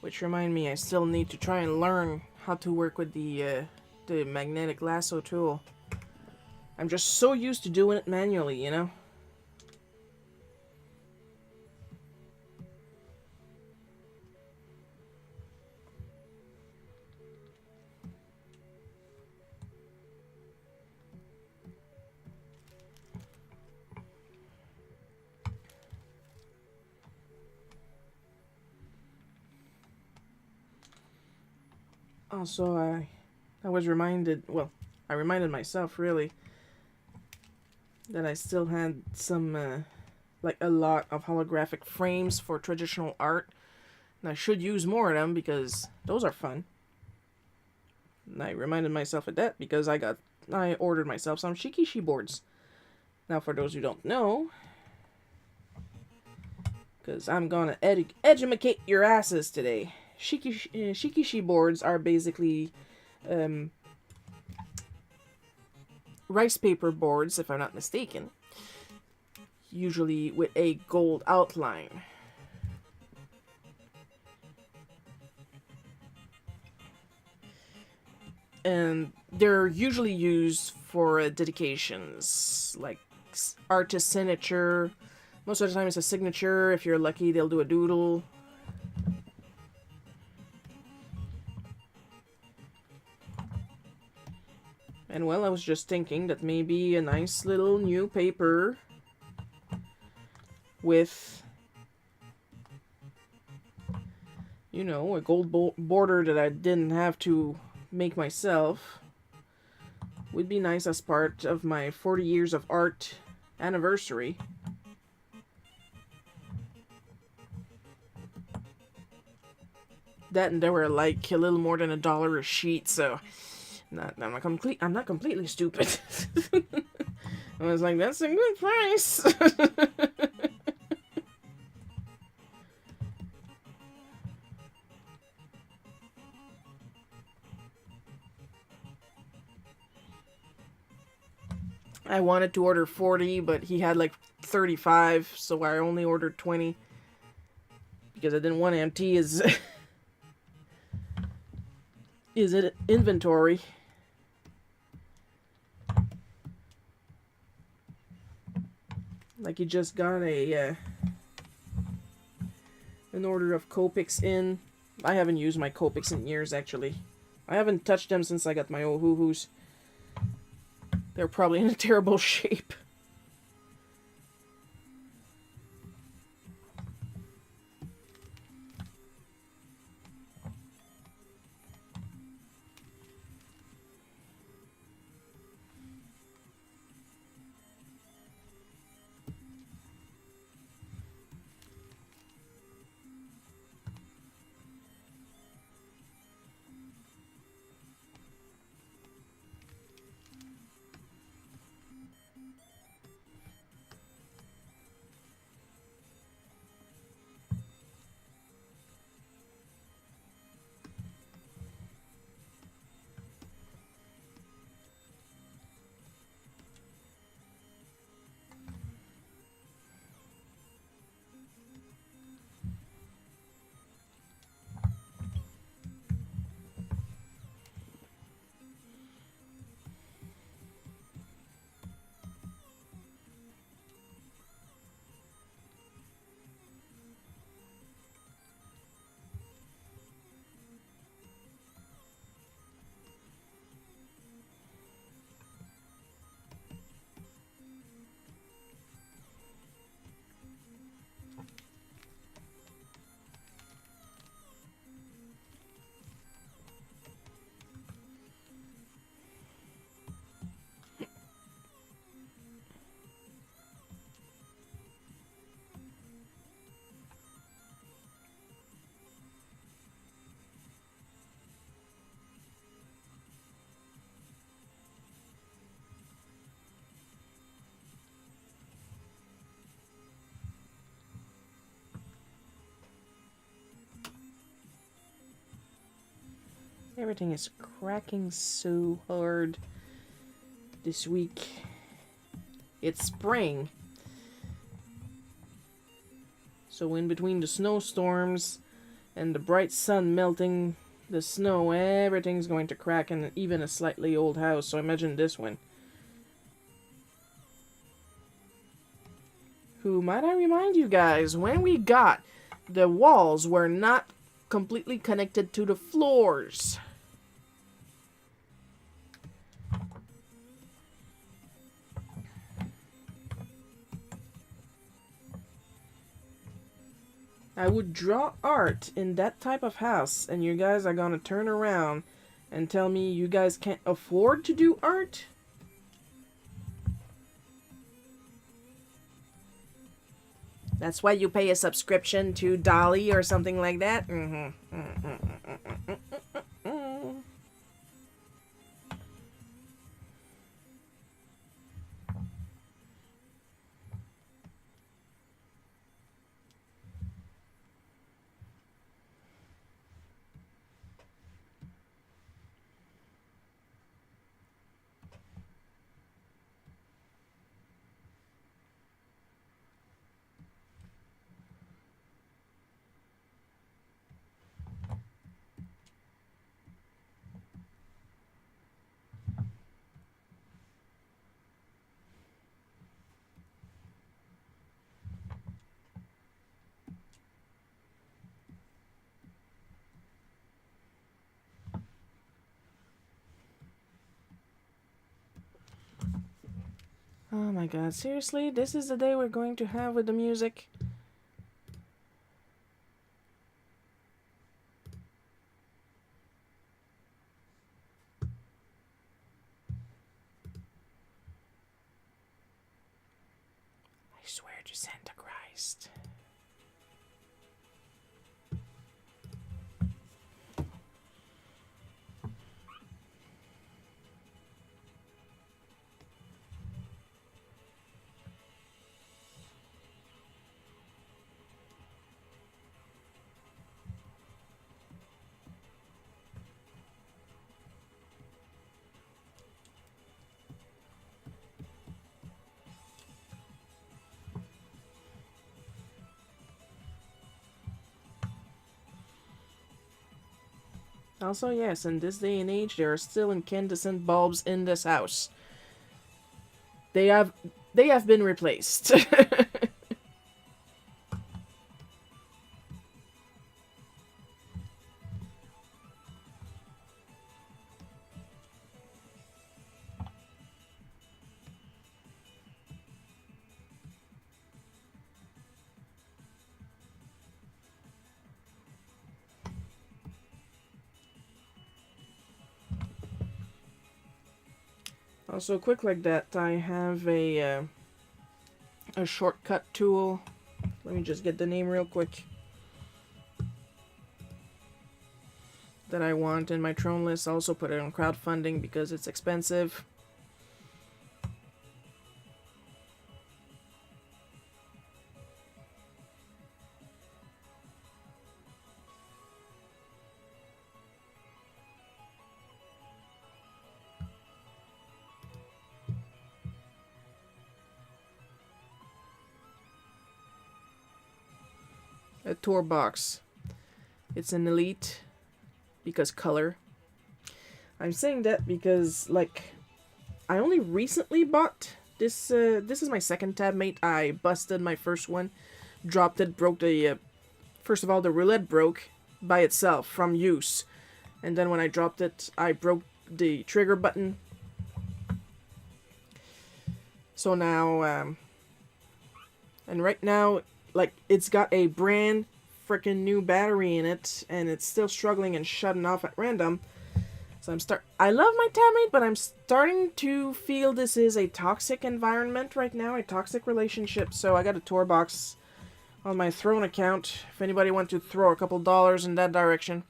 Which remind me, I still need to try and learn how to work with the magnetic lasso tool. I'm just so used to doing it manually, you know? Also, I was reminded, well, I reminded myself, really, that I still had some, like a lot of holographic frames for traditional art. And I should use more of them because those are fun. And I reminded myself of that because I ordered myself some shikishi boards. Now, for those who don't know, because I'm gonna edumacate your asses today. Shikishi boards are basically rice paper boards, if I'm not mistaken, usually with a gold outline. And they're usually used for dedications, like artist signature. Most of the time it's a signature. If you're lucky, they'll do a doodle. And well, I was just thinking that maybe a nice little new paper with, you know, a gold border that I didn't have to make myself would be nice as part of my 40 years of art anniversary. That and they were like a little more than $1 a sheet, so I'm not completely stupid. I was like, that's a good price. I wanted to order 40, but he had like 35, so I only ordered 20 because I didn't want to empty his inventory. Like he just got an order of Copics in. I haven't used my Copics in years, actually. I haven't touched them since I got my old hoo-hoos. They're probably in a terrible shape. Everything is cracking so hard this week. It's spring. So in between the snowstorms and the bright sun melting the snow, everything's going to crack, and even a slightly old house. So imagine this one. Who, might I remind you guys, when we got, the walls were not completely connected to the floors. I would draw art in that type of house, and you guys are gonna turn around and tell me you guys can't afford to do art? That's why you pay a subscription to Dolly or something like that? Oh my god, seriously? This is the day we're going to have with the music? I swear to Santa Christ. Also, yes, in this day and age, there are still incandescent bulbs in this house. They have been replaced. Also, quick like that, I have a shortcut tool. Let me just get the name real quick. That I want in my Throne list. I also put it on crowdfunding because it's expensive. A tour box. It's an elite because color. I'm saying that because, like, I only recently bought this. This is my second tab mate. I busted my first one, dropped it, broke the. First of all, the roulette broke by itself from use, and then when I dropped it, I broke the trigger button. So now, and right now, like, it's got a brand freaking new battery in it, and it's still struggling and shutting off at random. So I love my tabmate, but I'm starting to feel this is a toxic environment right now, a toxic relationship. So I got a tour box on my Throne account, if anybody wants to throw a couple dollars in that direction.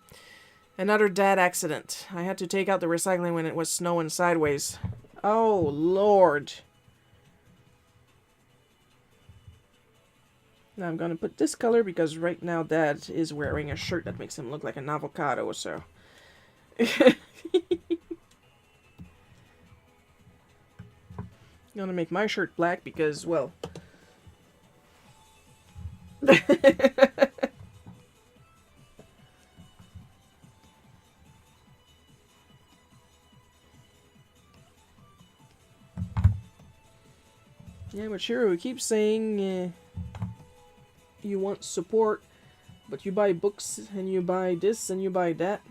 Another dad accident. I had to take out the recycling when it was snowing sideways. Oh, Lord. Now I'm gonna put this color because right now Dad is wearing a shirt that makes him look like an avocado, so. I'm gonna make my shirt black because, well... Yeah, but Shiro, you keep saying you want support, but you buy books, and you buy this, and you buy that.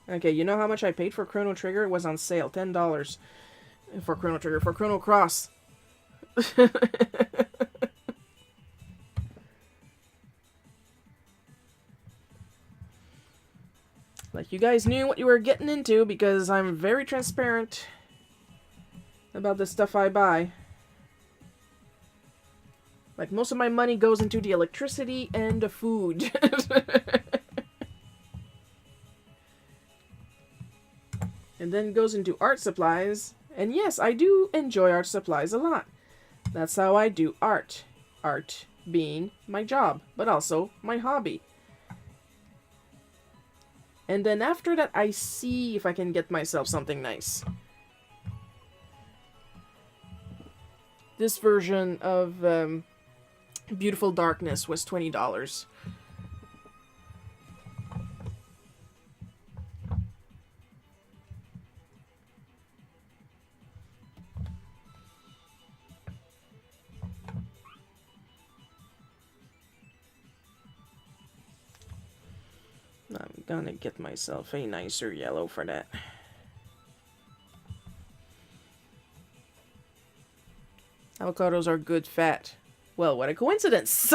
Okay, you know how much I paid for Chrono Trigger? It was on sale, $10 for Chrono Trigger, for Chrono Cross. Like, you guys knew what you were getting into, because I'm very transparent about the stuff I buy. Like, most of my money goes into the electricity and the food. And then goes into art supplies. And yes, I do enjoy art supplies a lot. That's how I do art. Art being my job, but also my hobby. And then after that, I see if I can get myself something nice. This version of Beautiful Darkness was $20. I'm gonna get myself a nicer yellow for that. Avocados are good fat. Well, what a coincidence!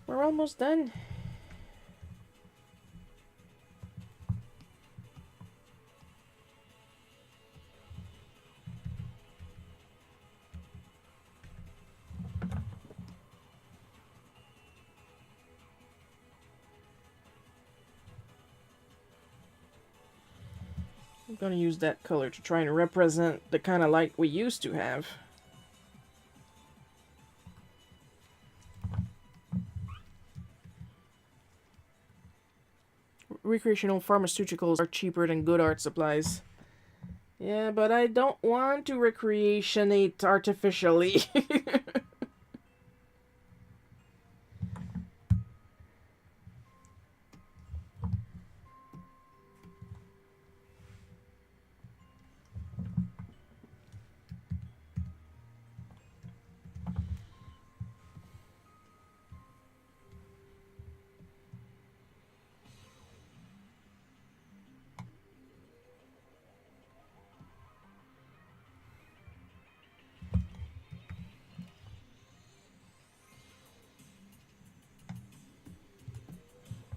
We're almost done. I'm gonna use that color to try and represent the kind of light we used to have. Recreational pharmaceuticals are cheaper than good art supplies. Yeah, but I don't want to recreationate artificially.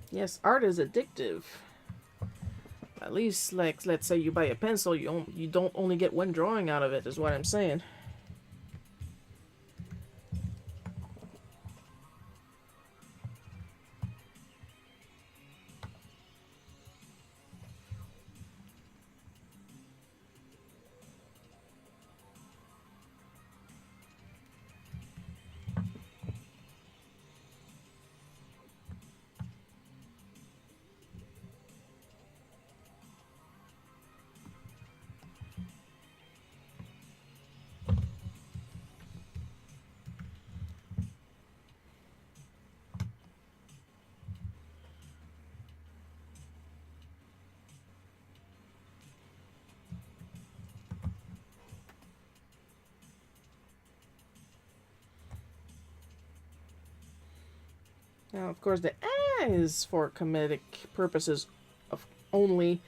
Yes, art is addictive. At least, like, let's say you buy a pencil, you don't only get one drawing out of it, is what I'm saying. Now, of course, the is for comedic purposes of only.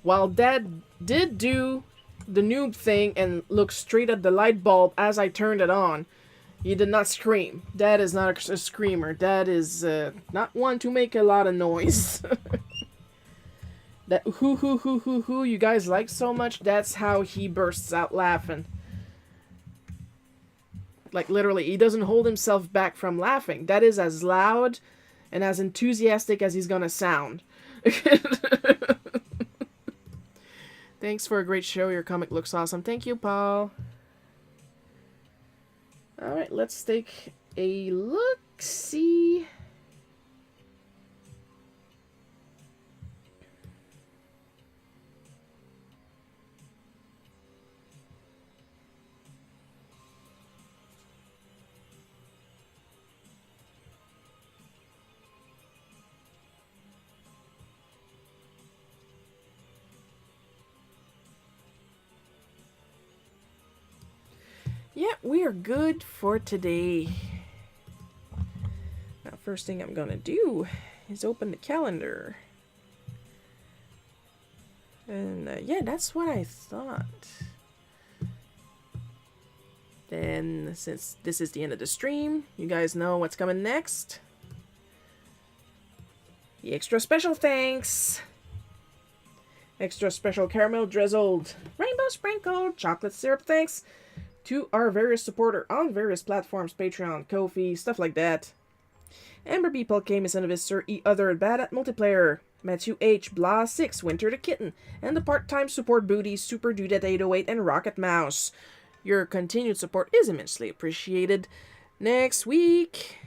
While Dad did do the noob thing and look straight at the light bulb as I turned it on, he did not scream. Dad is not a screamer. Dad is not one to make a lot of noise. That who you guys like so much, that's how he bursts out laughing. Like, literally, he doesn't hold himself back from laughing. That is as loud and as enthusiastic as he's gonna sound. Thanks for a great show. Your comic looks awesome. Thank you, Paul. Alright, let's take a look-see. Yeah, we are good for today. Now, first thing I'm gonna do is open the calendar. And yeah, that's what I thought. Then, since this is the end of the stream, you guys know what's coming next. The extra special thanks. Extra special caramel drizzled, rainbow sprinkled, chocolate syrup thanks to our various supporters on various platforms, Patreon, Ko-fi, stuff like that. Amber B, Paul K, Miss Sir E, Other, Bad at Multiplayer, Matthew H, Blah 6, Winter the Kitten, and the part-time support booties, Super Dudette 808, and Rocket Mouse. Your continued support is immensely appreciated. Next week,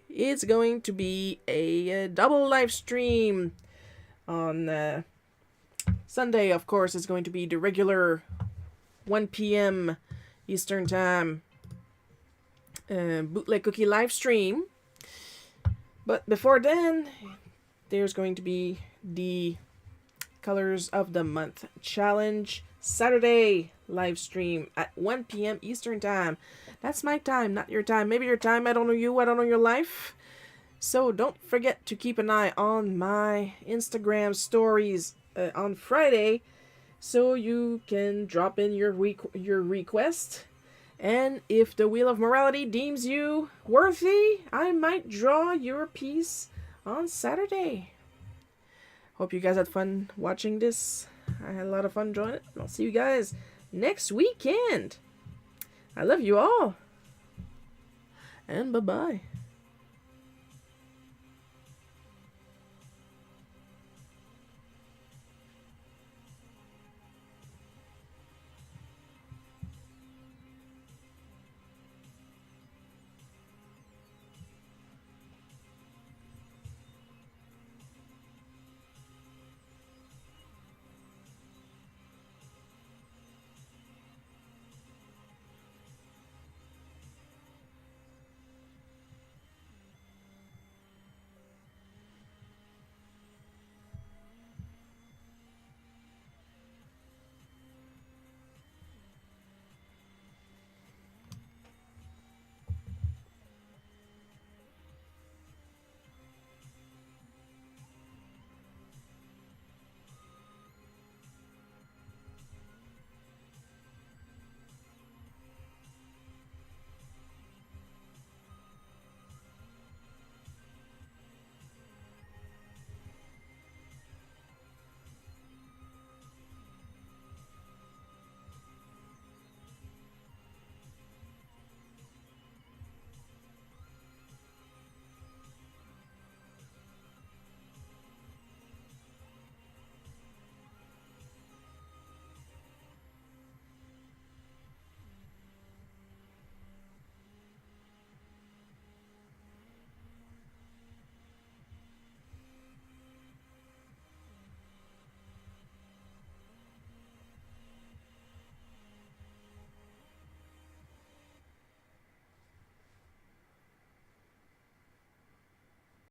it's going to be a double live stream. On Sunday, of course, it's going to be the regular 1 p.m. Eastern Time Bootleg Cookie live stream. But before then, there's going to be the Colors of the Month Challenge Saturday live stream at 1 p.m. Eastern Time. That's my time, not your time. Maybe your time, I don't know you, I don't know your life. So don't forget to keep an eye on my Instagram stories on Friday so you can drop in your request. And if the Wheel of Morality deems you worthy, I might draw your piece on Saturday. Hope you guys had fun watching this. I had a lot of fun drawing it. I'll see you guys next weekend. I love you all. And bye-bye.